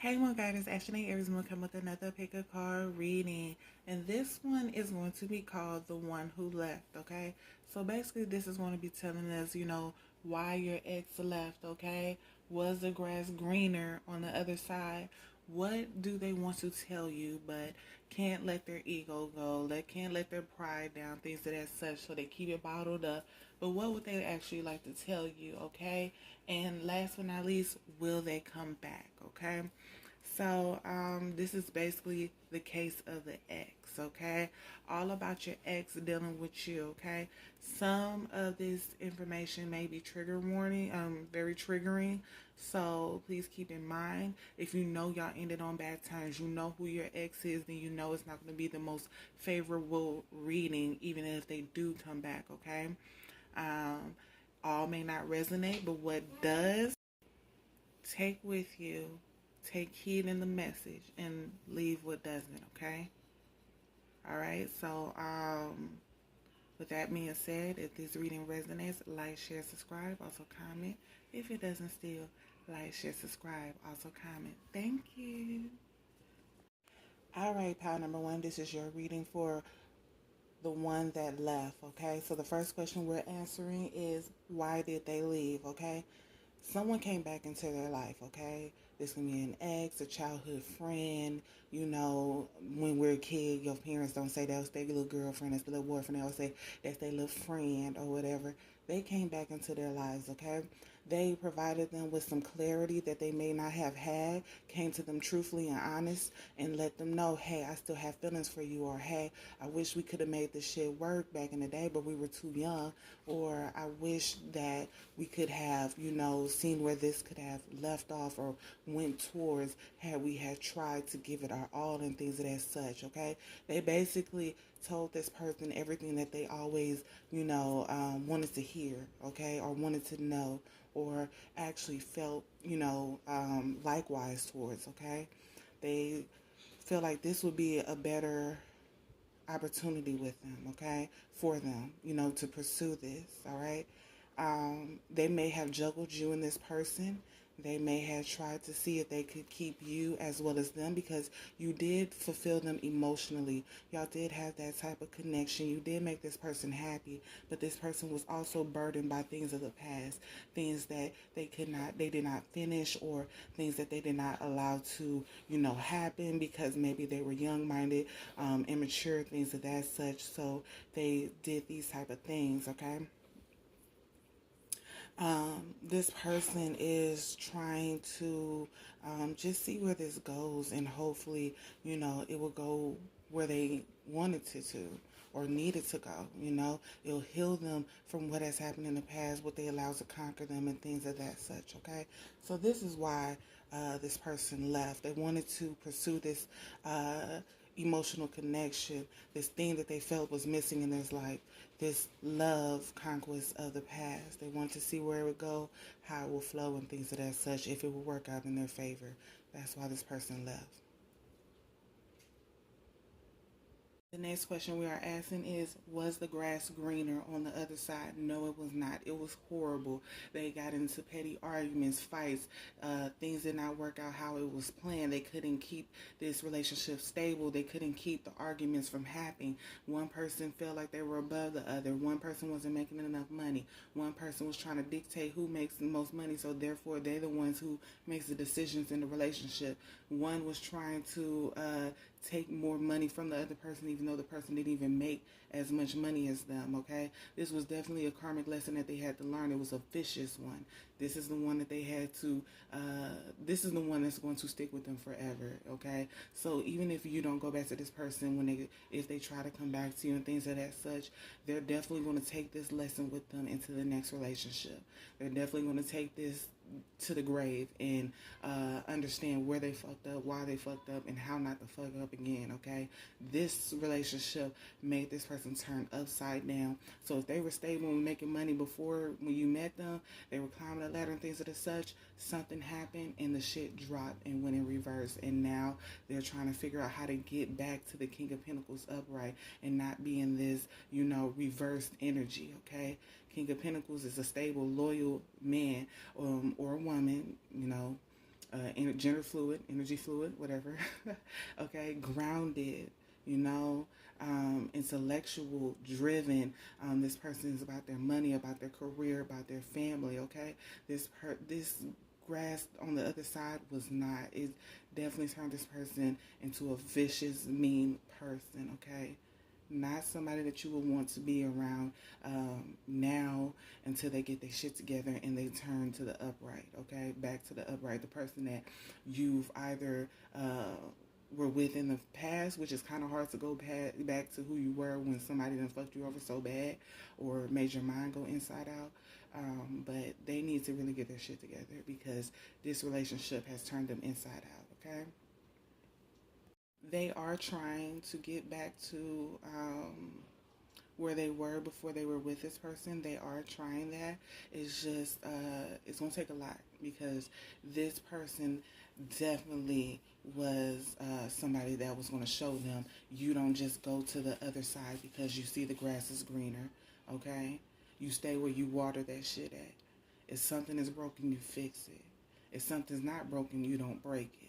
Hey, my God, it's ASHANAE. ARIES will come with another pick a card reading, and this one is going to be called "The One Who Left." Okay, so basically, this is going to be telling us, why your ex left. Okay, was the grass greener on the other side? What do they want to tell you, but can't let their ego go? They can't let their pride down, things of that such. So they keep it bottled up. But what would they actually like to tell you? Okay, and last but not least, will they come back? Okay. So, this is basically the case of the ex, okay? All about your ex dealing with you, okay? Some of this information may be trigger warning, very triggering. So please keep in mind, if you know y'all ended on bad terms, you know who your ex is, then you know it's not going to be the most favorable reading, even if they do come back, okay? Um, all may not resonate, but what does, take with you, take heed in the message, and leave what doesn't, okay? All right, so with that being said, if this reading resonates, like, share, subscribe, also comment. If it doesn't still, like, share, subscribe, also comment. Thank you. All right, pile number one, this is your reading for the one that left, okay? So the first question we're answering is, why did they leave, okay? Someone came back into their life, okay? This can be an ex, a childhood friend. When we're a kid, your parents don't say that's their little girlfriend, that's their little boyfriend. They always say that's their little friend or whatever. They came back into their lives, okay? They provided them with some clarity that they may not have had, came to them truthfully and honest, and let them know, hey, I still have feelings for you, or hey, I wish we could have made this shit work back in the day, but we were too young, or I wish that we could have, seen where this could have left off or went towards had we had tried to give it our all and things of that such, okay? They basically told this person everything that they always, wanted to hear, okay, or wanted to know, or actually felt, likewise towards, okay? They feel like this would be a better opportunity with them, okay, for them, to pursue this, all right? They may have juggled you and this person. They may have tried to see if they could keep you as well as them, because you did fulfill them emotionally. Y'all did have that type of connection. You did make this person happy, but this person was also burdened by things of the past, things that they did not finish, or things that they did not allow to, happen because maybe they were young-minded, immature, things of that such. So they did these type of things, okay? This person is trying to just see where this goes, and hopefully, it will go where they wanted it to or needed to go. It'll heal them from what has happened in the past, what they allow to conquer them, and things of that such, okay? So this is why this person left. They wanted to pursue this emotional connection, this thing that they felt was missing in their life, this love conquest of the past. They want to see where it would go, how it will flow, and things of that such, if it will work out in their favor. That's why this person left. The next question we are asking is, was the grass greener on the other side? No, it was not. It was horrible. They got into petty arguments, fights. Things did not work out how it was planned. They couldn't keep this relationship stable. They couldn't keep the arguments from happening. One person felt like they were above the other. One person wasn't making enough money. One person was trying to dictate who makes the most money, so therefore they're the ones who makes the decisions in the relationship. One was trying to take more money from the other person, even though the person didn't even make as much money as them, okay? This was definitely a karmic lesson that they had to learn. It was a vicious one. This is the one that they had to, this is the one that's going to stick with them forever, okay? So even if you don't go back to this person, if they try to come back to you and things of that such, they're definitely going to take this lesson with them into the next relationship. They're definitely going to take this to the grave and understand where they fucked up, why they fucked up, and how not to fuck up again, okay? This relationship made this person turn upside down. So if they were stable and making money before, when you met them, they were climbing the ladder and things of the such, something happened and the shit dropped and went in reverse, and now they're trying to figure out how to get back to the King of Pentacles upright and not be in this, reversed energy, okay? King of Pentacles is a stable, loyal man or a woman, gender fluid, energy fluid, whatever. Okay, grounded, you know, intellectual, driven. This person is about their money, about their career, about their family. Okay, this grass on the other side was not. It definitely turned this person into a vicious, mean person. Okay, not somebody that you would want to be around now until they get their shit together and they turn to the upright, okay? Back to the upright. The person that you've either were with in the past, which is kind of hard to go back to who you were when somebody done fucked you over so bad or made your mind go inside out. But they need to really get their shit together because this relationship has turned them inside out, okay? They are trying to get back to where they were before they were with this person. They are trying that. It's just, it's going to take a lot because this person definitely was somebody that was going to show them you don't just go to the other side because you see the grass is greener, okay? You stay where you water that shit at. If something is broken, you fix it. If something's not broken, you don't break it.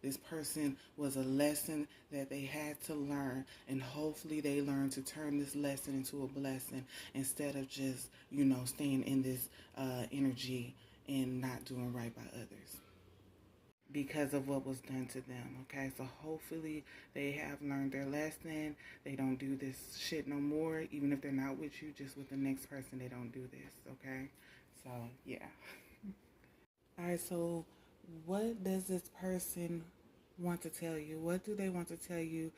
This person was a lesson that they had to learn, and hopefully they learn to turn this lesson into a blessing instead of just, you know, staying in this energy and not doing right by others because of what was done to them, okay? So hopefully they have learned their lesson. They don't do this shit no more, even if they're not with you, just with the next person, they don't do this, okay? So, yeah. All right, so what does this person want to tell you? What do they want to tell you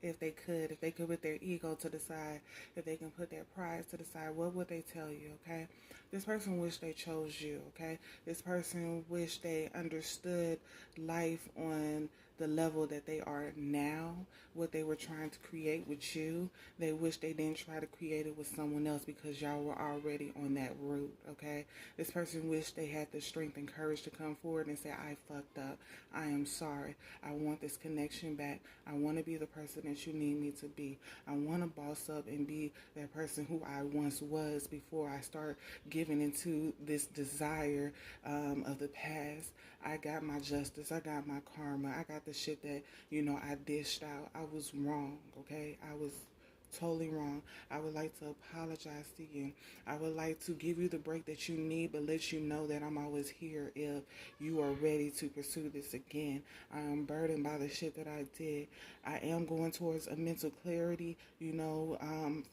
if they could put their ego to the side, if they can put their pride to the side, what would they tell you, okay? This person wish they chose you, okay? This person wish they understood life on the level that they are now, what they were trying to create with you. They wish they didn't try to create it with someone else because y'all were already on that route, okay? This person wish they had the strength and courage to come forward and say, I fucked up. I am sorry. I want this connection back. I want to be the person that you need me to be. I want to boss up and be that person who I once was before I start giving into this desire of the past. I got my justice. I got my karma. I got the shit that, you know, I dished out. I was wrong, okay? I was totally wrong. I would like to apologize to you. I would like to give you the break that you need, but let you know that I'm always here if you are ready to pursue this again. I am burdened by the shit that I did. I am going towards a mental clarity, you know,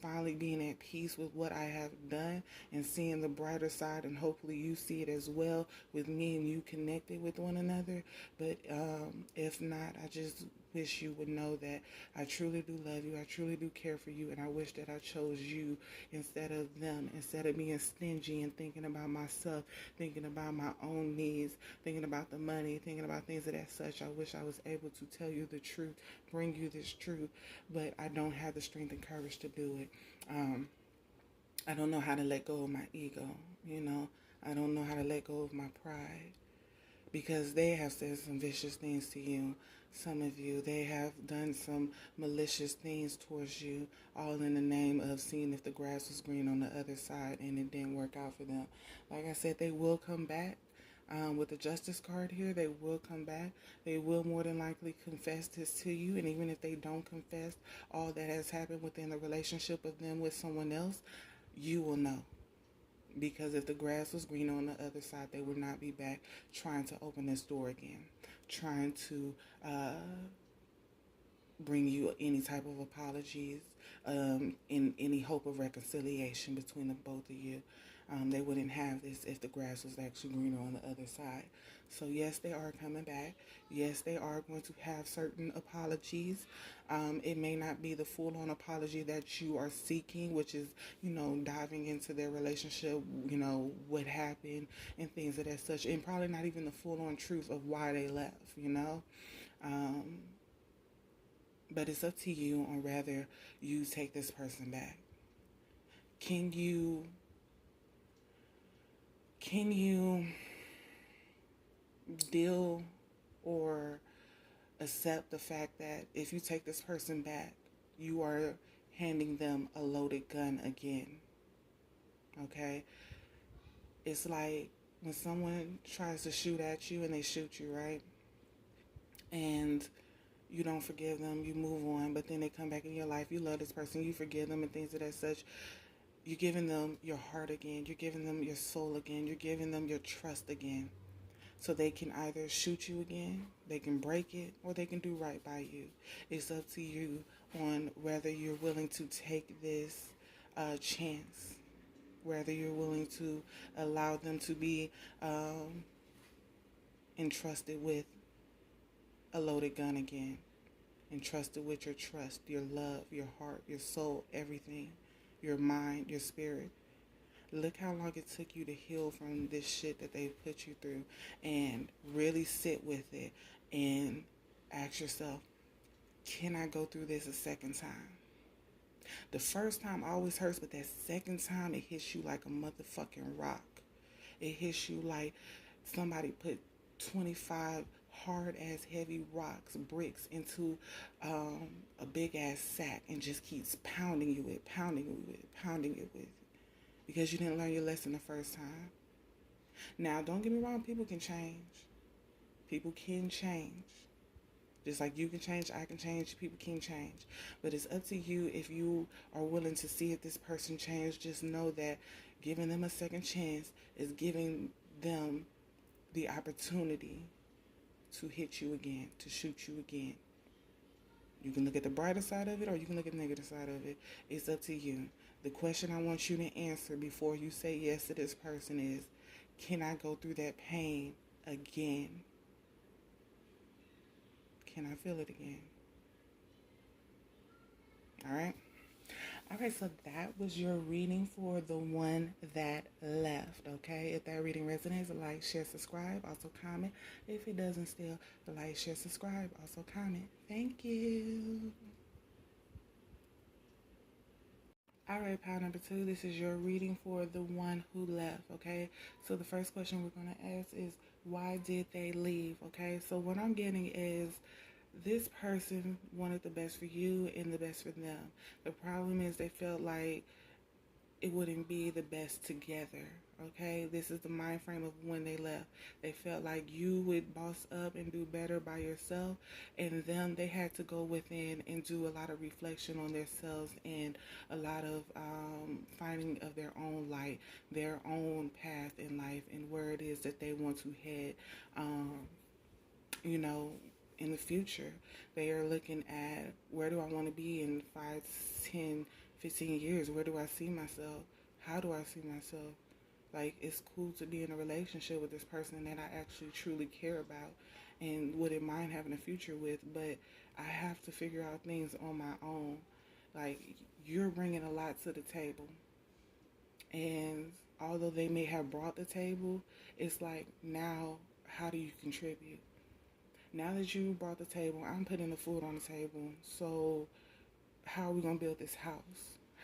finally being at peace with what I have done and seeing the brighter side, and hopefully you see it as well with me and you connected with one another. But if not, I just wish you would know that I truly do love you. I truly do care for you, and I wish that I chose you instead of them, instead of being stingy and thinking about myself, thinking about my own needs, thinking about the money, thinking about things of that such. I wish I was able to tell you the truth, bring you this truth, but I don't have the strength and courage to do it. I don't know how to let go of my ego, you know. I don't know how to let go of my pride because they have said some vicious things to you. Some of you, they have done some malicious things towards you, all in the name of seeing if the grass was green on the other side, and it didn't work out for them. Like I said, they will come back. With the justice card here, they will come back. They will more than likely confess this to you, and even if they don't confess all that has happened within the relationship of them with someone else, you will know. Because if the grass was green on the other side, they would not be back trying to open this door again, trying to bring you any type of apologies, in any hope of reconciliation between the both of you. They wouldn't have this if the grass was actually greener on the other side. So yes, they are coming back. Yes, they are going to have certain apologies. It may not be the full-on apology that you are seeking, which is, you know, diving into their relationship, you know, what happened and things of that such, and probably not even the full-on truth of why they left, you know. But it's up to you on whether you take this person back. Can you deal or accept the fact that if you take this person back, you are handing them a loaded gun again? Okay? It's like when someone tries to shoot at you and they shoot you, right? And you don't forgive them, you move on, but then they come back in your life, you love this person, you forgive them and things of that such. You're giving them your heart again, you're giving them your soul again, you're giving them your trust again. So they can either shoot you again, they can break it, or they can do right by you. It's up to you on whether you're willing to take this chance, whether you're willing to allow them to be entrusted with a loaded gun again, entrusted with your trust, your love, your heart, your soul, everything, your mind, your spirit. Look how long it took you to heal from this shit that they put you through, and really sit with it and ask yourself, can I go through this a second time? The first time always hurts, but that second time it hits you like a motherfucking rock. It hits you like somebody put 25 hard ass heavy rocks, bricks into a big ass sack and just keeps pounding you with, pounding you with, pounding you with. Because you didn't learn your lesson the first time. Now, don't get me wrong, people can change. People can change. Just like you can change, I can change, people can change. But it's up to you if you are willing to see if this person change. Just know that giving them a second chance is giving them the opportunity to hit you again, to shoot you again. You can look at the brighter side of it or you can look at the negative side of it. It's up to you. The question I want you to answer before you say yes to this person is, can I go through that pain again? Can I feel it again? All right? Okay, so that was your reading for the one that left, okay? If that reading resonates, like, share, subscribe, also comment. If it doesn't still, like, share, subscribe, also comment. Thank you. All right, pile number 2, this is your reading for the one who left, okay? So the first question we're going to ask is, why did they leave, okay? So what I'm getting is, this person wanted the best for you and the best for them. The problem is they felt like it wouldn't be the best together, okay? This is the mind frame of when they left. They felt like you would boss up and do better by yourself, and them, they had to go within and do a lot of reflection on themselves and a lot of finding of their own light, their own path in life, and where it is that they want to head, in the future. They are looking at, where do I want to be in 5, 10, 15 years? Where do I see myself? How do I see myself? Like, it's cool to be in a relationship with this person that I actually truly care about and wouldn't mind having a future with, but I have to figure out things on my own. Like, you're bringing a lot to the table. And although they may have brought the table, it's like, now, how do you contribute? Now that you brought the table, I'm putting the food on the table. So how are we going to build this house?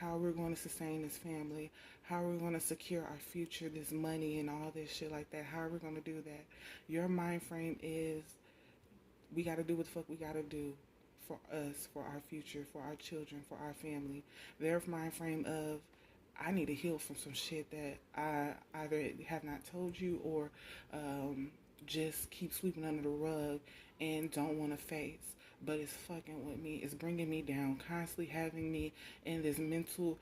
How are we going to sustain this family? How are we going to secure our future, this money and all this shit like that? How are we going to do that? Your mind frame is, we got to do what the fuck we got to do for us, for our future, for our children, for our family. Their mind frame of, I need to heal from some shit that I either have not told you or just keep sweeping under the rug and don't want to face. But it's fucking with me. It's bringing me down, constantly having me in this mental,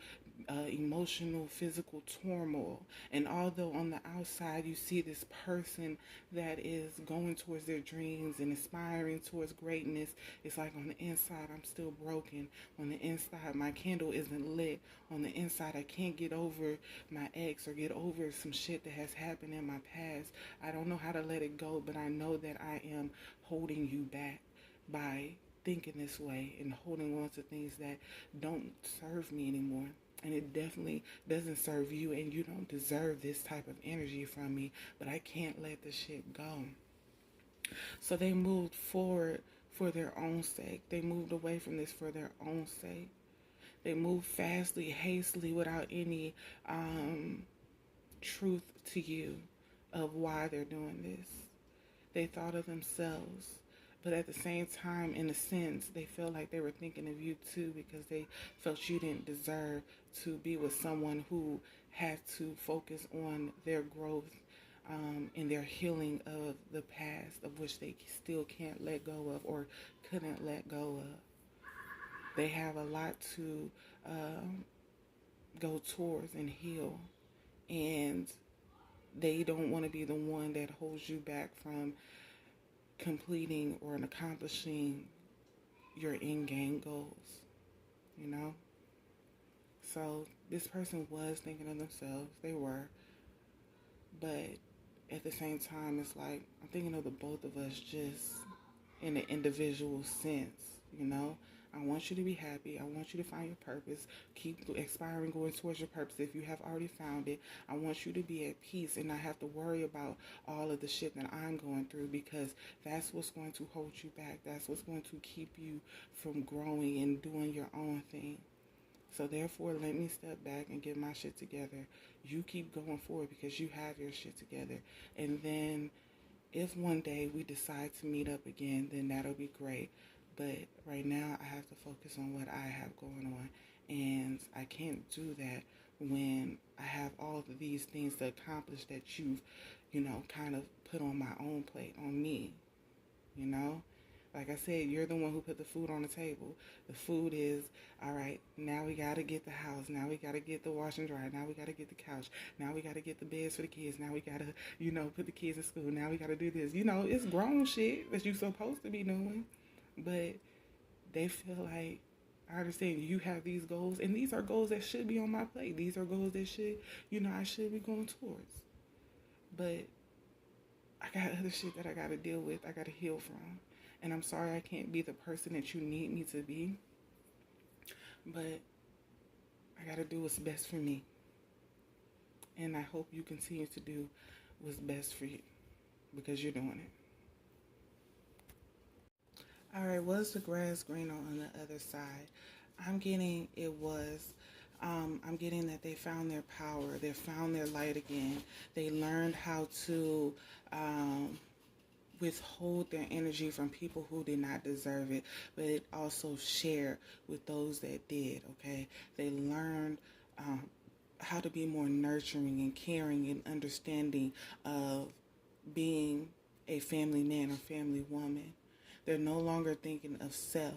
emotional, physical turmoil. And although on the outside you see this person that is going towards their dreams and aspiring towards greatness, it's like on the inside I'm still broken. On the inside my candle isn't lit. On the inside I can't get over my ex or get over some shit that has happened in my past. I don't know how to let it go, but I know that I am holding you back by thinking this way and holding on to things that don't serve me anymore. And it definitely doesn't serve you, and you don't deserve this type of energy from me, but I can't let this shit go. So they moved forward for their own sake. They moved away from this for their own sake. They moved fastly, hastily, without any truth to you of why they're doing this. They thought of themselves. But at the same time, in a sense, they felt like they were thinking of you too, because they felt you didn't deserve to be with someone who had to focus on their growth in their healing of the past, of which they still can't let go of or couldn't let go of. They have a lot to go towards and heal, and they don't want to be the one that holds you back from completing or accomplishing your in-game goals, you know? So this person was thinking of themselves. They were. But at the same time, it's like, I'm thinking of the both of us just in an individual sense, you know? I want you to be happy. I want you to find your purpose. Keep aspiring, going towards your purpose. If you have already found it, I want you to be at peace and not have to worry about all of the shit that I'm going through, because that's what's going to hold you back. That's what's going to keep you from growing and doing your own thing. So therefore, let me step back and get my shit together. You keep going forward because you have your shit together. And then if one day we decide to meet up again, then that'll be great. But right now, I have to focus on what I have going on. And I can't do that when I have all of these things to accomplish that you've, kind of put on my own plate, on me, you know? Like I said, you're the one who put the food on the table. The food is, all right, now we got to get the house. Now we got to get the wash and dry. Now we got to get the couch. Now we got to get the beds for the kids. Now we got to, put the kids in school. Now we got to do this. It's grown shit that you're supposed to be doing. But they feel like, I understand you have these goals, and these are goals that should be on my plate. These are goals that should, I should be going towards. But I got other shit that I got to deal with, I got to heal from. And I'm sorry I can't be the person that you need me to be. But I got to do what's best for me. And I hope you continue to do what's best for you, because you're doing it. All right, was the grass greener on the other side? I'm getting I'm getting that they found their power. They found their light again. They learned how to withhold their energy from people who did not deserve it, but also share with those that did, okay? They learned how to be more nurturing and caring and understanding of being a family man or family woman. They're no longer thinking of self.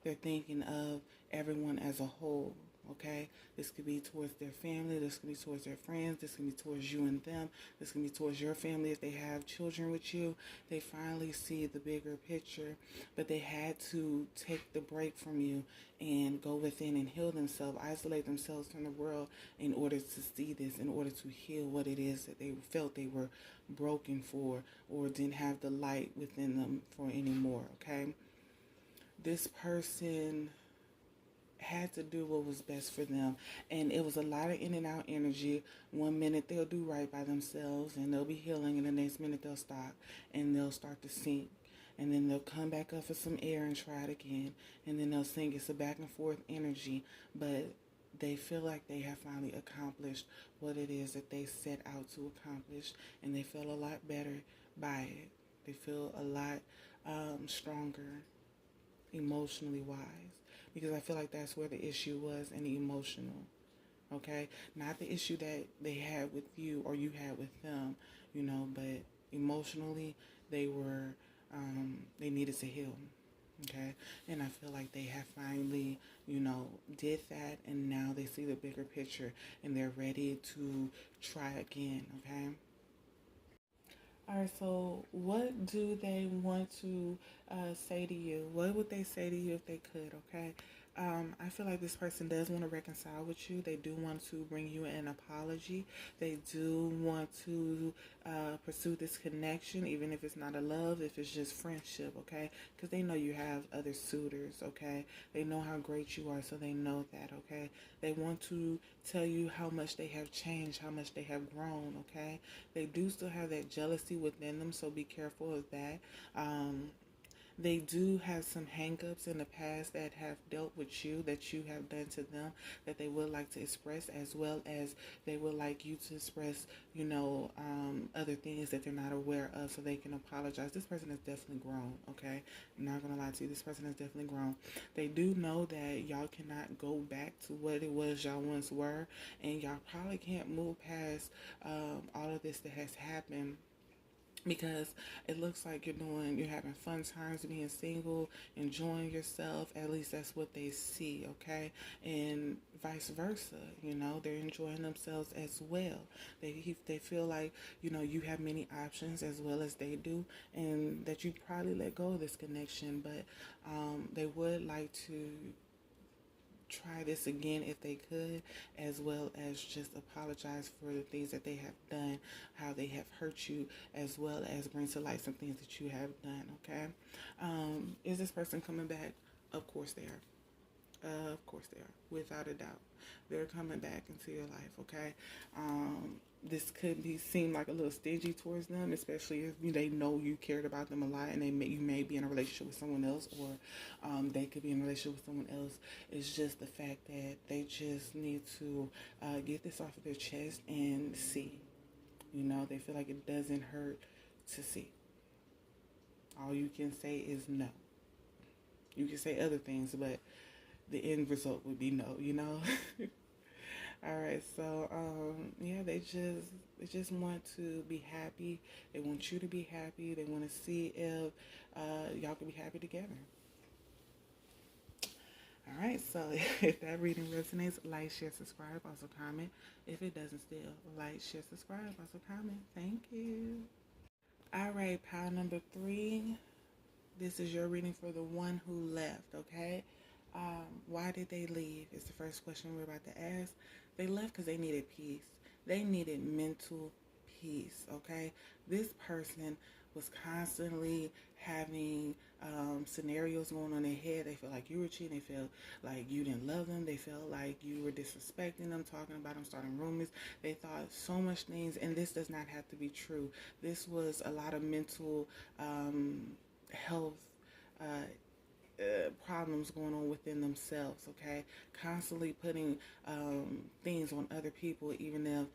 They're thinking of everyone as a whole, okay? This could be towards their family. This could be towards their friends. This could be towards you and them. This could be towards your family if they have children with you. They finally see the bigger picture, but they had to take the break from you and go within and heal themselves, isolate themselves from the world in order to see this, in order to heal what it is that they felt they were broken for or didn't have the light within them for anymore, okay? This person had to do what was best for them, and it was a lot of in and out energy. One minute they'll do right by themselves and they'll be healing, and the next minute they'll stop and they'll start to sink, and then they'll come back up for some air and try it again, and then they'll sink. It's a back and forth energy, but they feel like they have finally accomplished what it is that they set out to accomplish, and they feel a lot better by it. They feel a lot stronger emotionally wise, because I feel like that's where the issue was, in the emotional, okay? Not the issue that they had with you or you had with them, but emotionally they were, they needed to heal, okay? And I feel like they have finally, did that, and now they see the bigger picture and they're ready to try again, okay? All right, so what do they want to say to you? What would they say to you if they could, okay? I feel like this person does want to reconcile with you. They do want to bring you an apology. They do want to pursue this connection, even if it's not a love, if it's just friendship, okay? Because they know you have other suitors, okay? They know how great you are, so they know that, okay? They want to tell you how much they have changed, how much they have grown, okay? They do still have that jealousy within them, so be careful of that. They do have some hangups in the past that have dealt with you, that you have done to them, that they would like to express, as well as they would like you to express, other things that they're not aware of, so they can apologize. This person has definitely grown, okay? I'm not going to lie to you. This person has definitely grown. They do know that y'all cannot go back to what it was y'all once were, and y'all probably can't move past all of this that has happened, because it looks like you're having fun times being single, enjoying yourself. At least that's what they see, okay? And vice versa, they're enjoying themselves as well. They feel like, you have many options as well as they do, and that you probably let go of this connection, but they would like to try this again if they could, as well as just apologize for the things that they have done, how they have hurt you, as well as bring to light some things that you have done, okay? Is this person coming back? Of course they are. Of course they are, without a doubt. They're coming back into your life, okay? This could seem like a little stingy towards them, especially if they know you cared about them a lot, and you may be in a relationship with someone else, or they could be in a relationship with someone else. It's just the fact that they just need to get this off of their chest and see. They feel like it doesn't hurt to see. All you can say is no. You can say other things, but the end result would be no, All right, so they just want to be happy. They want you to be happy. They want to see if y'all can be happy together. All right, so if that reading resonates, like, share, subscribe, also comment. If it doesn't still, like, share, subscribe, also comment. Thank you. All right, pile number 3. This is your reading for the one who left, okay? Why did they leave is the first question we're about to ask. They left because they needed peace. They needed mental peace, okay? This person was constantly having scenarios going on in their head. They felt like you were cheating. They felt like you didn't love them. They felt like you were disrespecting them, talking about them, starting rumors. They thought so much things, and this does not have to be true. This was a lot of mental health problems going on within themselves, okay? Constantly putting things on other people, even if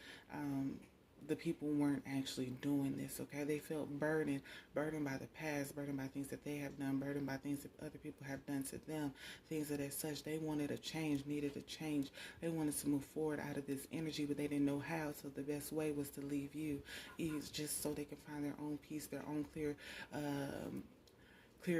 the people weren't actually doing this, okay? They felt burdened by the past, burdened by things that they have done, burdened by things that other people have done to them, things that as such they wanted a change, needed a change. They wanted to move forward out of this energy, but they didn't know how, so the best way was to leave you, is just so they could find their own peace, their own clear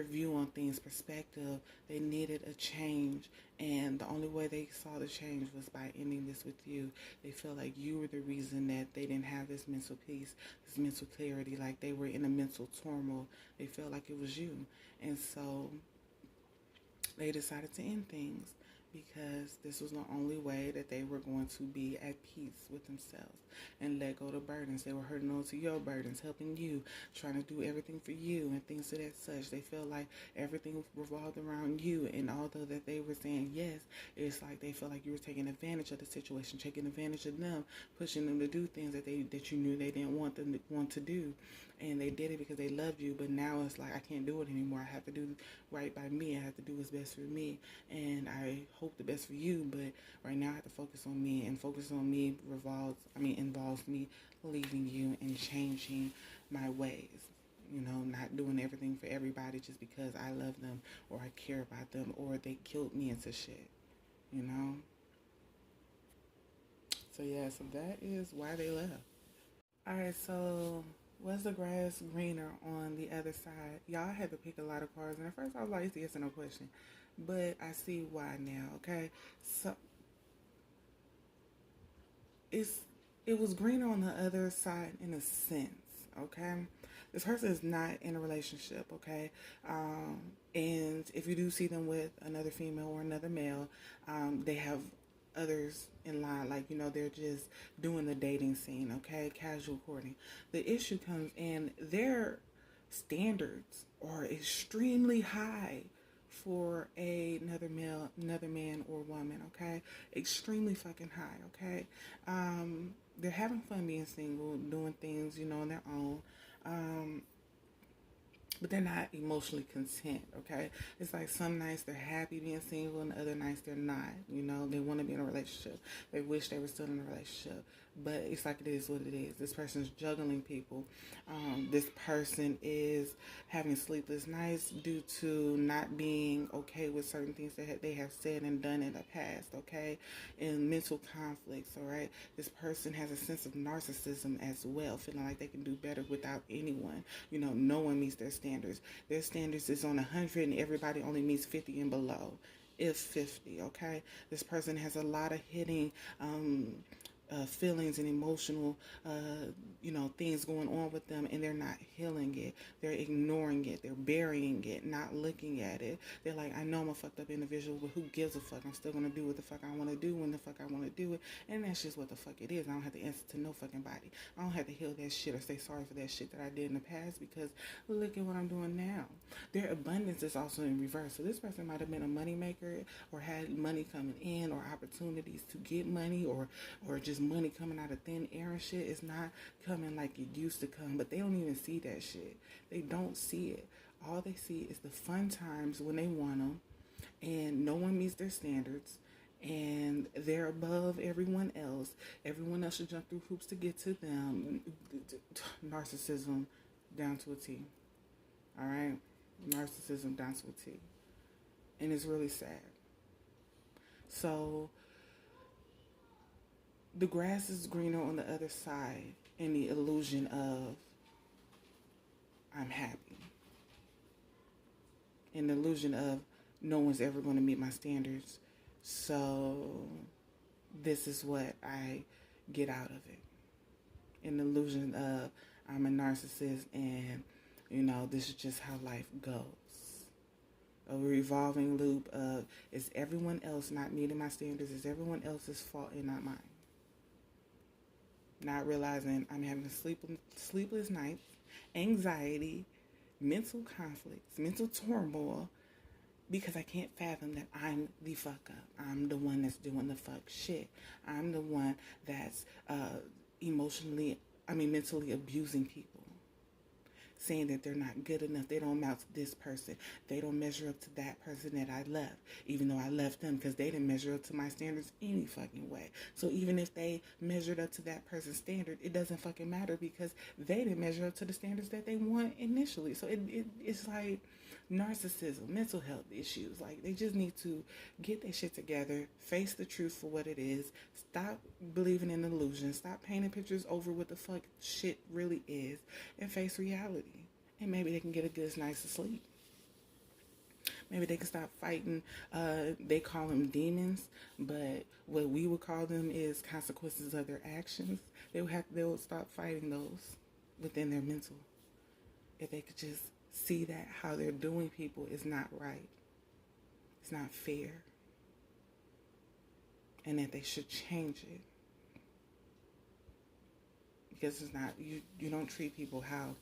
view on things, perspective. They needed a change, and the only way they saw the change was by ending this with you. They felt like you were the reason that they didn't have this mental peace, this mental clarity, like they were in a mental turmoil. They felt like it was you, and so they decided to end things, because this was the only way that they were going to be at peace with themselves and let go of the burdens. They were hurting on to your burdens, helping you, trying to do everything for you and things of that such. They felt like everything revolved around you, and although that they were saying yes, it's like they felt like you were taking advantage of the situation, taking advantage of them, pushing them to do things that you knew they didn't want to do. And they did it because they loved you, but now it's like, I can't do it anymore. I have to do right by me. I have to do what's best for me, and I hope the best for you, but right now I have to focus on me, and focus on me involves me leaving you and changing my ways. Not doing everything for everybody just because I love them or I care about them or they killed me into shit. So yeah, so that is why they left. Alright, so was the grass greener on the other side? Y'all had to pick a lot of cards, and at first I was like, it's a yes or no question, but I see why now, okay? So it was greener on the other side in a sense, okay? This person is not in a relationship, okay? And if you do see them with another female or another male, they have others in line, like, they're just doing the dating scene, okay? Casual courting. The issue comes in their standards are extremely high for another man or woman, okay? Extremely fucking high, okay? They're having fun being single, doing things, on their own. but they're not emotionally content, okay? It's like some nights they're happy being single and other nights they're not, they want to be in a relationship. They wish they were still in a relationship, but it's like it is what it is. This person's juggling people. This person is having sleepless nights due to not being okay with certain things that they have said and done in the past, okay? And mental conflicts, all right? This person has a sense of narcissism as well, feeling like they can do better without anyone. No one meets their standards. Their standards is on 100 and everybody only meets 50 and below, if 50, okay? This person has a lot of hitting feelings and emotional, things going on with them, and they're not healing it. They're ignoring it. They're burying it, not looking at it. They're like, I know I'm a fucked up individual, but who gives a fuck? I'm still going to do what the fuck I want to do when the fuck I want to do it, and that's just what the fuck it is. I don't have to answer to no fucking body. I don't have to heal that shit or say sorry for that shit that I did in the past, because look at what I'm doing now. Their abundance is also in reverse. So this person might have been a money maker or had money coming in or opportunities to get money or just money coming out of thin air and shit. Is not coming like it used to come, but they don't even see that shit. They don't see it. All they see is the fun times when they want them, and no one meets their standards, and they're above everyone else. Everyone else should jump through hoops to get to them. Narcissism down to a T. All right? Narcissism down to a T. And it's really sad. So the grass is greener on the other side, in the illusion of I'm happy. In the illusion of no one's ever going to meet my standards, so this is what I get out of it. In the illusion of I'm a narcissist and, this is just how life goes. A revolving loop of, is everyone else not meeting my standards? Is everyone else's fault and not mine? Not realizing I'm having sleepless nights, anxiety, mental conflicts, mental turmoil, because I can't fathom that I'm the fuck up. I'm the one that's doing the fuck shit. I'm the one that's mentally abusing people. Saying that they're not good enough. They don't amount to this person. They don't measure up to that person that I left. Even though I left them because they didn't measure up to my standards any fucking way. So even if they measured up to that person's standard, it doesn't fucking matter because they didn't measure up to the standards that they want initially. So it's like narcissism, mental health issues. Like, they just need to get their shit together, face the truth for what it is, stop believing in illusions, stop painting pictures over what the fuck shit really is, and face reality. And maybe they can get a good night's sleep. Maybe they can stop fighting. They call them demons, but what we would call them is consequences of their actions. They would stop fighting those within their mental. If they could just see that how they're doing people is not right. It's not fair. And that they should change it. Because it's not, you don't treat people how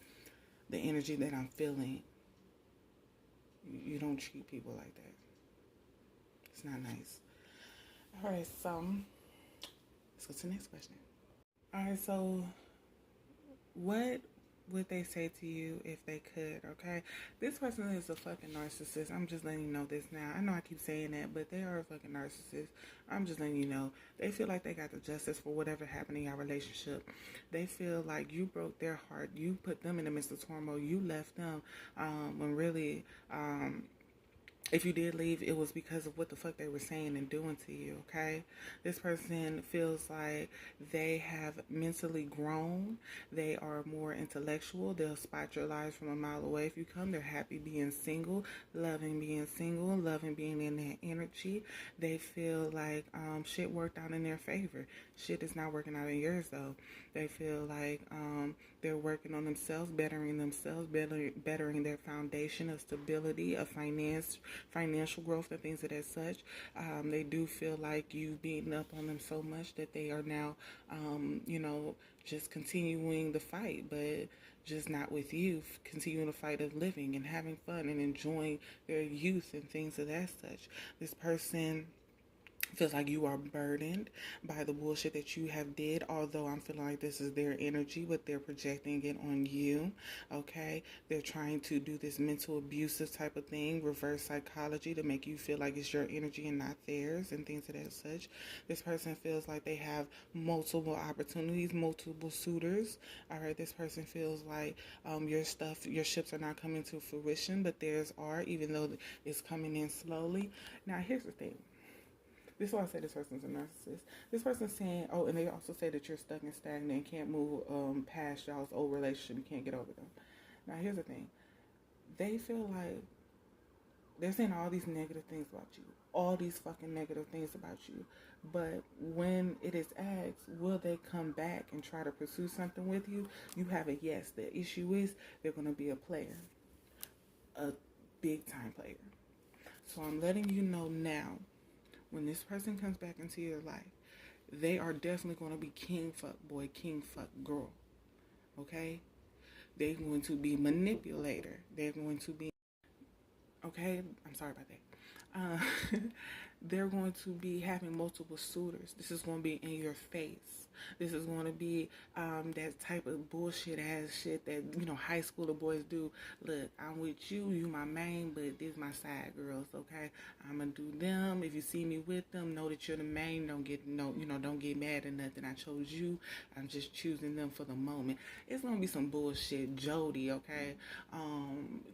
the energy that I'm feeling, you don't treat people like that. It's not nice. All right, so let's go to the next question. All right, so what would they say to you if they could, okay? This person is a fucking narcissist. I'm just letting you know this now. I know I keep saying that, but they are a fucking narcissist. I'm just letting you know. They feel like they got the justice for whatever happened in your relationship. They feel like you broke their heart. You put them in the midst of turmoil. You left them when really... if you did leave, it was because of what the fuck they were saying and doing to you, okay? This person feels like they have mentally grown. They are more intellectual. They'll spot your lies from a mile away if you come. They're happy being single, loving being in that energy. They feel like shit worked out in their favor. Shit is not working out in yours, though. They feel like they're working on themselves, bettering their foundation of stability, of financial growth, and things of that such. They do feel like you've beaten up on them so much that they are now, just continuing the fight, but just not with you, continuing the fight of living and having fun and enjoying their youth and things of that such. This person Feels like you are burdened by the bullshit that you have did, although I'm feeling like this is their energy, but they're projecting it on you. Okay, they're trying to do this mental abusive type of thing, reverse psychology, to make you feel like it's your energy and not theirs, and things of that such. This person feels like they have multiple opportunities, multiple suitors. All right, this person feels like your ships are not coming to fruition, but theirs are, even though it's coming in slowly. Now here's the thing. This is why I say this person's a narcissist. This person's saying, oh, and they also say that you're stuck and stagnant and can't move past y'all's old relationship. You can't get over them. Now, here's the thing. They feel like they're saying all these negative things about you. All these fucking negative things about you. But when it is asked, will they come back and try to pursue something with you? You have a yes. The issue is they're going to be a player. A big time player. So I'm letting you know now, when this person comes back into your life, they are definitely going to be king fuck boy, king fuck girl. Okay? They're going to be manipulator. They're going to be, okay? I'm sorry about that. They're going to be having multiple suitors. This is going to be in your face. This is going to be that type of bullshit ass shit that, high schooler boys do. Look, I'm with you, you my main, but this my side girls, okay? I'm going to do them. If you see me with them, know that you're the main. Don't get mad or nothing. I chose you. I'm just choosing them for the moment. It's going to be some bullshit, Jody, okay?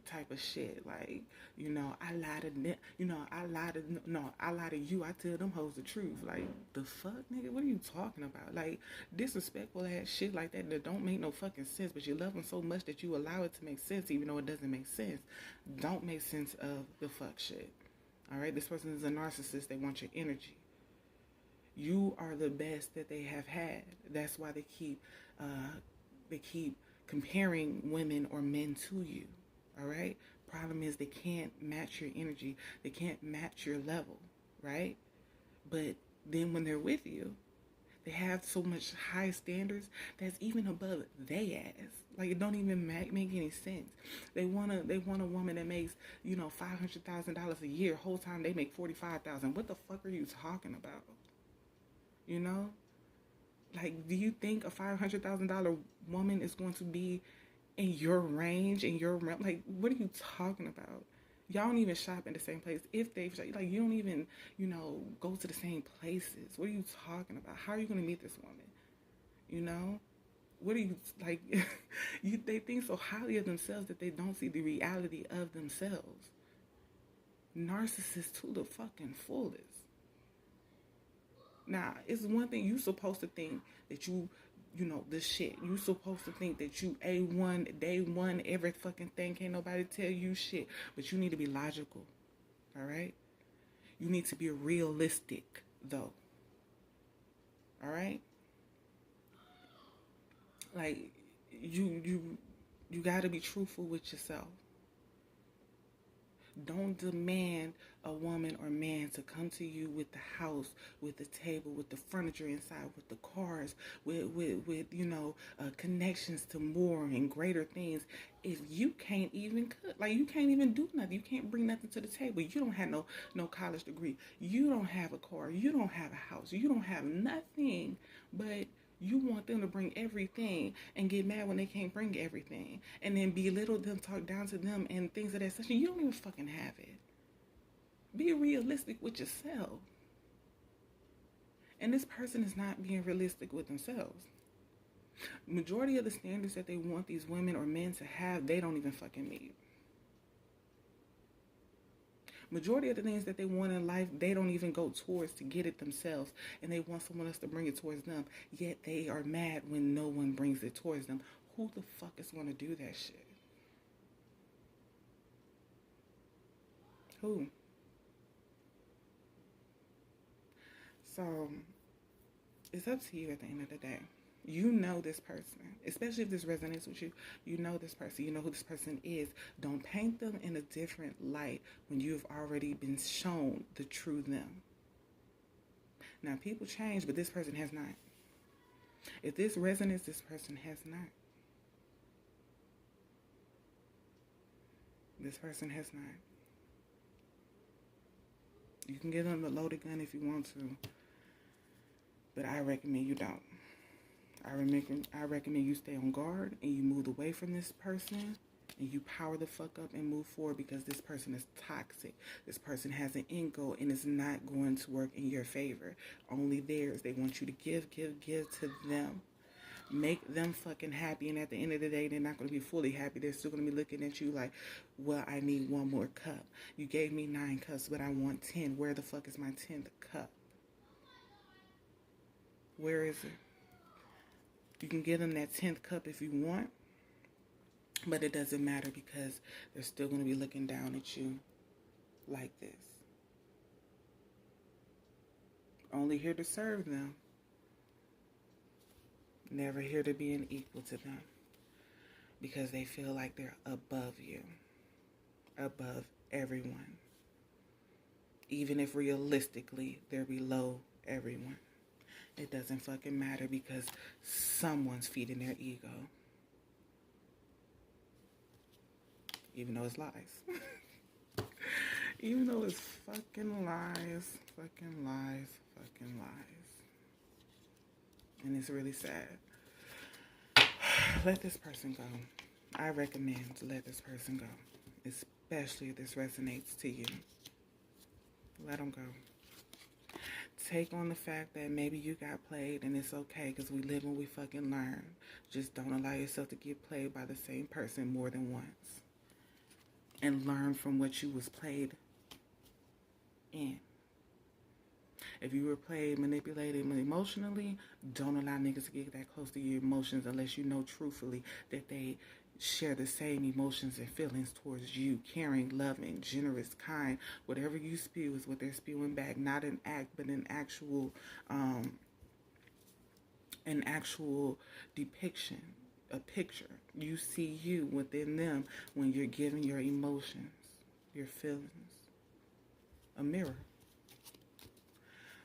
Type of shit. Like, I lie to them. I lie to you. I tell them hoes the truth. Like, the fuck, nigga? What are you talking about? Like, disrespectful ass shit like that don't make no fucking sense, but you love them so much that you allow it to make sense even though it doesn't make sense. Don't make sense of the fuck shit. Alright? This person is a narcissist. They want your energy. You are the best that they have had. That's why they keep comparing women or men to you. Alright? Problem is they can't match your energy. They can't match your level. Right? But then when they're with you, they have so much high standards that's even above they ass. Like, it don't even make any sense. They want a woman that makes, $500,000 a year. Whole time they make $45,000. What the fuck are you talking about? Like, do you think a $500,000 woman is going to be in your range, in your realm? Like, what are you talking about? Y'all don't even shop in the same place. If they shop, like, you don't even, go to the same places. What are you talking about? How are you going to meet this woman? What are you, like, they think so highly of themselves that they don't see the reality of themselves. Narcissists to the fucking fullest. Now, it's one thing you supposed to think that the shit. You supposed to think that you A1, day one, every fucking thing. Can't nobody tell you shit. But you need to be logical. Alright? You need to be realistic, though. Alright? Like, you gotta be truthful with yourself. Don't demand a woman or man to come to you with the house, with the table, with the furniture inside, with the cars, with connections to more and greater things. If you can't even cook, like, you can't even do nothing. You can't bring nothing to the table. You don't have no college degree. You don't have a car. You don't have a house. You don't have nothing. But you want them to bring everything and get mad when they can't bring everything. And then belittle them, talk down to them, and things of that such. You don't even fucking have it. Be realistic with yourself. And this person is not being realistic with themselves. Majority of the standards that they want these women or men to have, they don't even fucking meet. Majority of the things that they want in life, they don't even go towards to get it themselves. And they want someone else to bring it towards them. Yet they are mad when no one brings it towards them. Who the fuck is going to do that shit? Who? So, it's up to you at the end of the day. You know this person, especially if this resonates with you. You know this person. You know who this person is. Don't paint them in a different light when you've already been shown the true them. Now, people change, but this person has not. If this resonates, this person has not. This person has not. You can get them a loaded gun if you want to, but I recommend you don't. I recommend you stay on guard and you move away from this person and you power the fuck up and move forward, because this person is toxic. This person has an end goal and it's not going to work in your favor. Only theirs. They want you to give to them. Make them fucking happy, and at the end of the day, they're not going to be fully happy. They're still going to be looking at you like, well, I need one more cup. You gave me 9 cups, but I want 10. Where the fuck is my 10th cup? Where is it? You can give them that 10th cup if you want, but it doesn't matter, because they're still going to be looking down at you like this. Only here to serve them. Never here to be an equal to them, because they feel like they're above you, above everyone, even if realistically they're below everyone. It doesn't fucking matter, because someone's feeding their ego, even though it's lies. Even though it's fucking lies, fucking lies, fucking lies. And it's really sad. Let this person go. I recommend to let this person go, especially if this resonates to you. Let them go. Take on the fact that maybe you got played, and it's okay, because we live and we fucking learn. Just don't allow yourself to get played by the same person more than once. And learn from what you was played in. If you were played, manipulated emotionally, don't allow niggas to get that close to your emotions unless you know truthfully that they share the same emotions and feelings towards you. Caring, loving, generous, kind. Whatever you spew is what they're spewing back. Not an act, but an actual depiction, a picture. You see you within them when you're giving your emotions, your feelings. A mirror.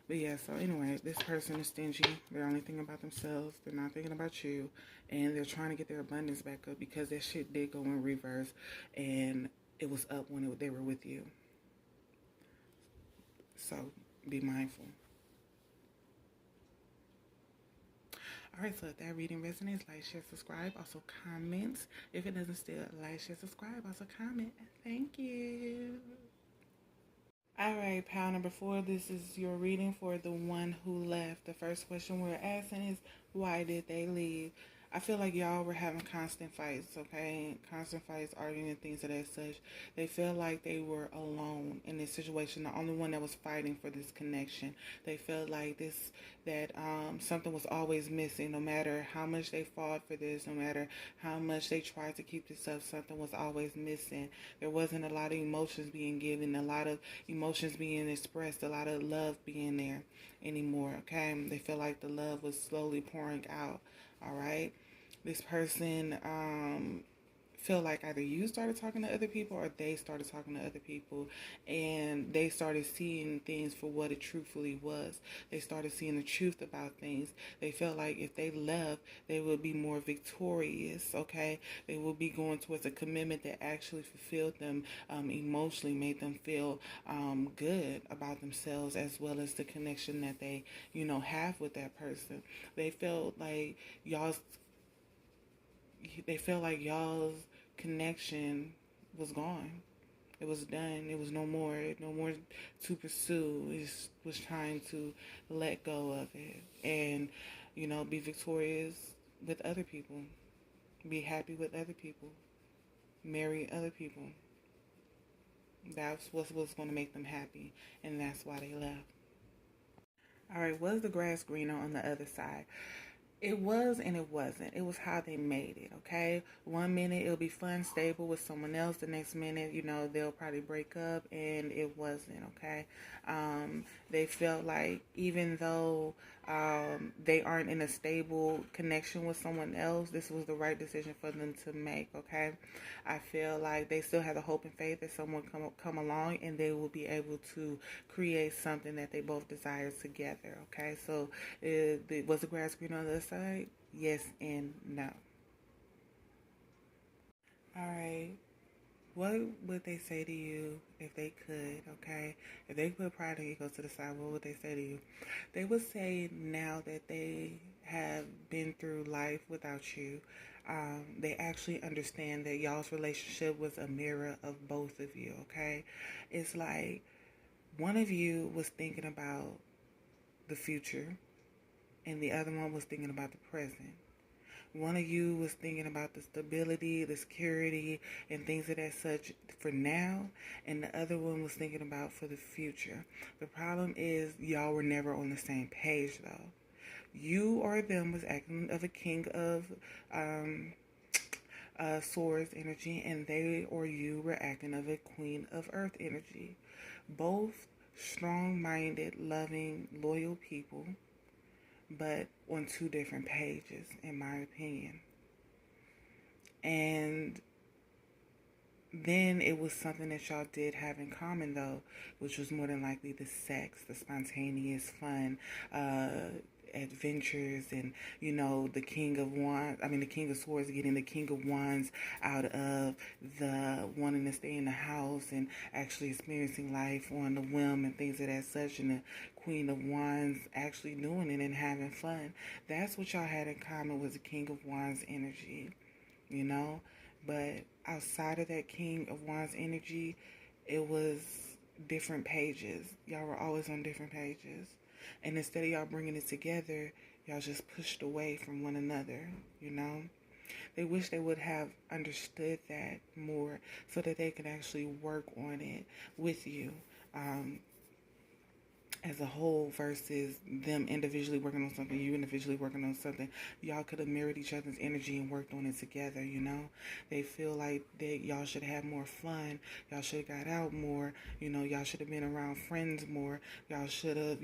But yeah, so anyway, this person is stingy. They're only thinking about themselves. They're not thinking about you. And they're trying to get their abundance back up, because that shit did go in reverse. And it was up when they were with you. So be mindful. Alright, so if that reading resonates, like, share, subscribe. Also comment. If it doesn't still, like, share, subscribe. Also comment. Thank you. Alright, pile number 4, this is your reading for the one who left. The first question we're asking is, why did they leave? I feel like y'all were having constant fights, okay? Constant fights, arguing, things of that such. They felt like they were alone in this situation, the only one that was fighting for this connection. They felt like something was always missing. No matter how much they fought for this, no matter how much they tried to keep this up, something was always missing. There wasn't a lot of emotions being given, a lot of emotions being expressed, a lot of love being there anymore, okay? They feel like the love was slowly pouring out, all right? This person feel like either you started talking to other people or they started talking to other people, and they started seeing things for what it truthfully was. They started seeing the truth about things. They felt like if they left, they would be more victorious, okay? They would be going towards a commitment that actually fulfilled them emotionally, made them feel good about themselves, as well as the connection that they, have with that person. They felt like y'all's connection was gone. It was done. It was no more to pursue. It was trying to let go of it and, be victorious with other people. Be happy with other people. Marry other people. That's what was going to make them happy, and that's why they left. All right, was the grass greener on the other side? It was and it wasn't. It was how they made it, okay? One minute it'll be fun, stable with someone else. The next minute, they'll probably break up, and it wasn't, okay? They felt like even though they aren't in a stable connection with someone else, this was the right decision for them to make, okay? I feel like they still have the hope and faith that someone come along and they will be able to create something that they both desire together, okay? So was the grass green on the other side? Yes and no. All right. What would they say to you if they could, okay? If they put pride and ego to the side, what would they say to you? They would say now that they have been through life without you, they actually understand that y'all's relationship was a mirror of both of you, okay? It's like one of you was thinking about the future and the other one was thinking about the present. One of you was thinking about the stability, the security, and things of that such for now, and the other one was thinking about for the future. The problem is y'all were never on the same page, though. You or them was acting of a king of swords energy, and they or you were acting of a queen of earth energy. Both strong-minded, loving, loyal people, but on two different pages, in my opinion. And then it was something that y'all did have in common, though, which was more than likely the sex, the spontaneous fun, adventures, and the King of Wands. I mean, the King of Swords getting the King of Wands out of the wanting to stay in the house and actually experiencing life on the whim and things of that such, and the Queen of Wands actually doing it and having fun. That's what y'all had in common, was the King of Wands energy, But outside of that King of Wands energy, it was different pages. Y'all were always on different pages. And instead of y'all bringing it together, y'all just pushed away from one another, They wish they would have understood that more so that they could actually work on it with you. As a whole versus them individually working on something, you individually working on something. Y'all could have mirrored each other's energy and worked on it together, They feel like that y'all should have more fun. Y'all should have got out more. Y'all should have been around friends more. Y'all should have,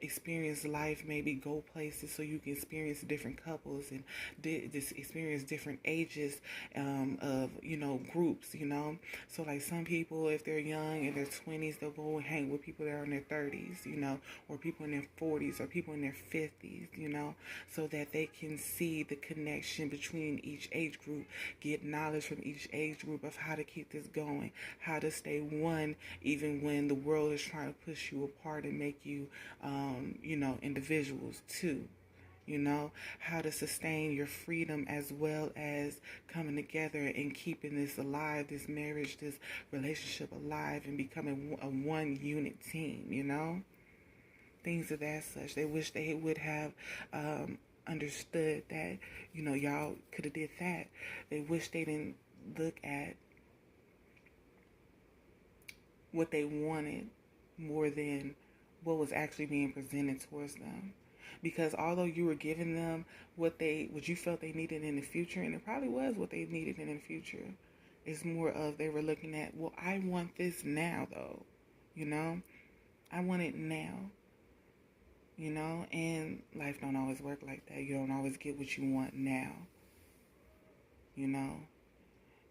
experienced life, maybe go places so you can experience different couples and just experience different ages of, groups, So like some people, if they're young in their 20s, they'll go and hang with people that are in their 30s, or people in their 40s or people in their 50s, so that they can see the connection between each age group, get knowledge from each age group of how to keep this going, how to stay one even when the world is trying to push you apart and make you, individuals too. How to sustain your freedom as well as coming together and keeping this alive, this marriage, this relationship alive, and becoming a one unit team, Things of that such. They wish they would have understood that, y'all could have did that. They wish they didn't look at what they wanted more than what was actually being presented towards them. Because although you were giving them what you felt they needed in the future, and it probably was what they needed in the future, it's more of they were looking at, well, I want this now, though, I want it now, and life don't always work like that. You don't always get what you want now,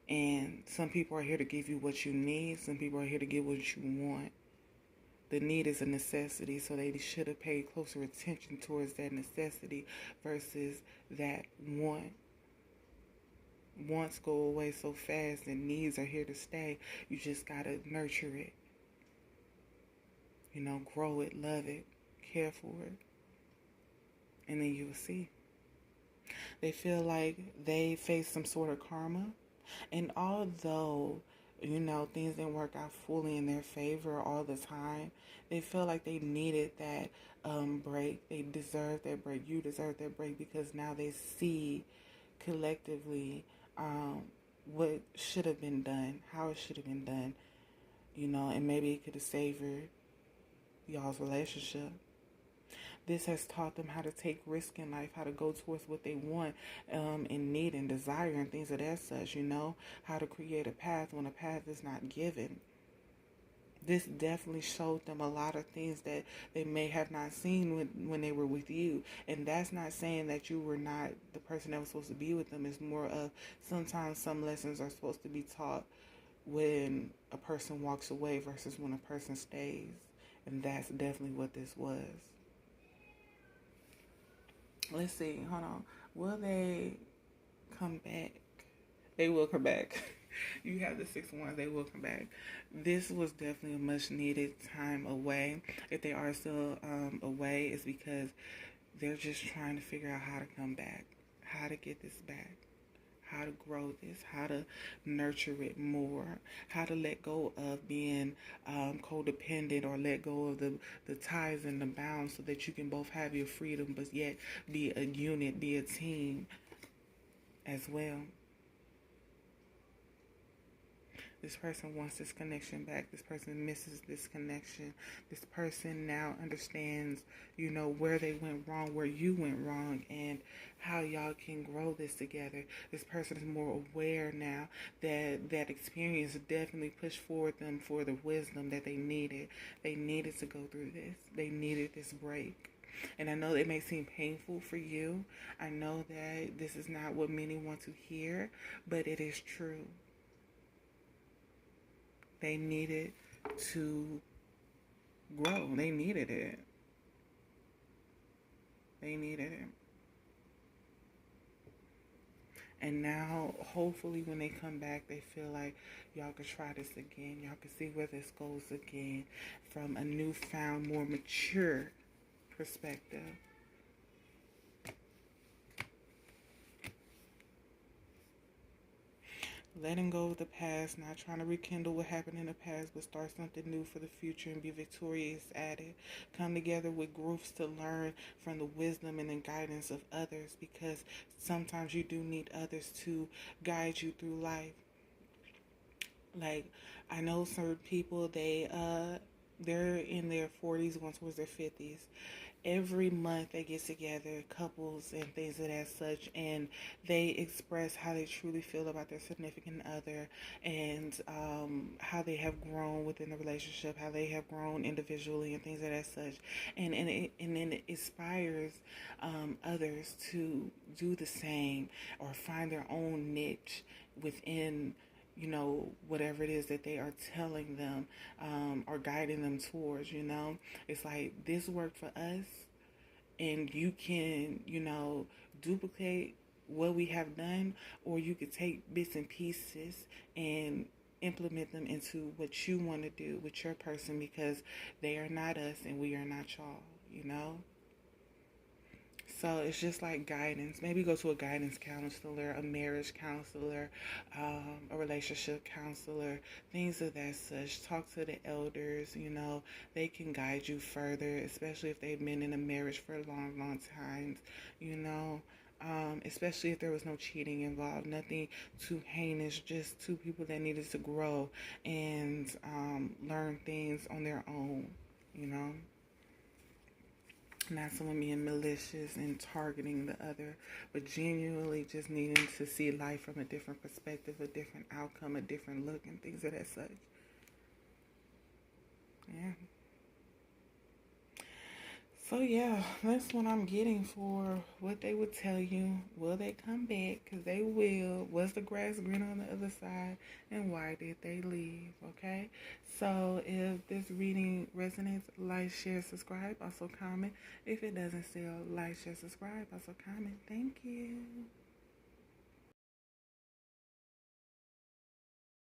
and some people are here to give you what you need. Some people are here to get what you want. The need is a necessity, so they should have paid closer attention towards that necessity versus that want. Wants go away so fast and needs are here to stay. You just gotta nurture it. Grow it, love it, care for it. And then you will see. They feel like they face some sort of karma. And although things didn't work out fully in their favor all the time, they feel like they needed that break. They deserve that break. You deserve that break because now they see collectively what should have been done, how it should have been done, and maybe it could have savored y'all's relationship. This has taught them how to take risk in life, how to go towards what they want and need and desire and things of that such, how to create a path when a path is not given. This definitely showed them a lot of things that they may have not seen when they were with you. And that's not saying that you were not the person that was supposed to be with them. It's more of sometimes some lessons are supposed to be taught when a person walks away versus when a person stays. And that's definitely what this was. Let's see. Hold on. Will they come back? They will come back. You have the 6 of Wands, they will come back. This was definitely a much needed time away. If they are still away, it's because they're just trying to figure out how to come back, how to get this back, how to grow this, how to nurture it more, how to let go of being codependent, or let go of the ties and the bounds, so that you can both have your freedom but yet be a unit, be a team as well. This person wants this connection back. This person misses this connection. This person now understands, where they went wrong, where you went wrong, and how y'all can grow this together. This person is more aware now that experience definitely pushed forward them for the wisdom that they needed. They needed to go through this. They needed this break. And I know it may seem painful for you. I know that this is not what many want to hear, but it is true. They needed to grow. They needed it. They needed it. And now, hopefully, when they come back, they feel like y'all can try this again. Y'all can see where this goes again from a newfound, more mature perspective. Letting go of the past, not trying to rekindle what happened in the past, but start something new for the future and be victorious at it. Come together with groups to learn from the wisdom and the guidance of others, because sometimes you do need others to guide you through life. Like, I know certain people, they're in their 40s, going towards their 50s. Every month they get together, couples and things of that such, and they express how they truly feel about their significant other, and how they have grown within the relationship, how they have grown individually, and things of that such. And then it inspires others to do the same, or find their own niche within whatever it is that they are telling them or guiding them towards. It's like, this worked for us, and you can, duplicate what we have done, or you could take bits and pieces and implement them into what you want to do with your person, because they are not us and we are not y'all. So it's just like guidance. Maybe go to a guidance counselor, a marriage counselor, a relationship counselor, things of that such. Talk to the elders, they can guide you further, especially if they've been in a marriage for a long, long time, especially if there was no cheating involved, nothing too heinous, just two people that needed to grow and learn things on their own, Not someone being malicious and targeting the other, but genuinely just needing to see life from a different perspective, a different outcome, a different look, and things of that such. Yeah. So yeah, that's what I'm getting for what they would tell you. Will they come back? Because they will. Was the grass green on the other side? And why did they leave? Okay? So if this reading resonates, like, share, subscribe. Also comment. If it doesn't still, like, share, subscribe. Also comment. Thank you.